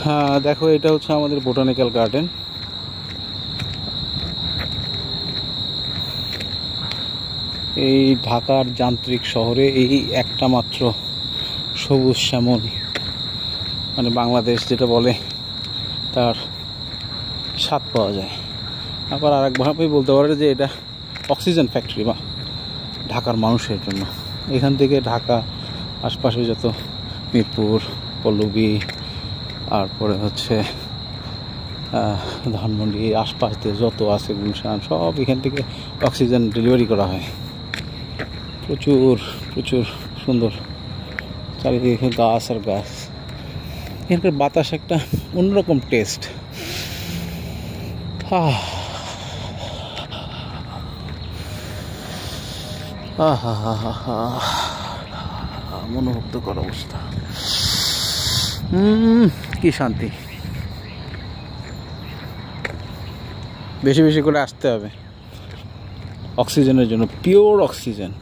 হ্যাঁ দেখো, এটা হচ্ছে আমাদের বোটানিক্যাল গার্ডেন। এই ঢাকার যান্ত্রিক শহরে এই একটা মাত্র সবুজ শ্যামল, মানে বাংলাদেশ যেটা বলে তার স্বাদ পাওয়া যায়। আবার আর একভাবেই বলতে পারে যে এটা অক্সিজেন ফ্যাক্টরি বা ঢাকার মানুষের জন্য। এখান থেকে ঢাকা আশপাশে যত মিরপুর, পল্লবী, তারপরে হচ্ছে ধানমন্ডি, আশপাশ দিয়ে যত আছে গুলশান, সব এখান থেকে অক্সিজেন ডেলিভারি করা হয়। প্রচুর প্রচুর সুন্দর চারিদিকে গাছ আর গাছ। এখানকার বাতাস একটা অন্যরকম টেস্ট। মনোমুগ্ধকর অবস্থা। কি শান্তি। বেশি বেশি করে আসতে হবে অক্সিজেনের জন্য, পিওর অক্সিজেন।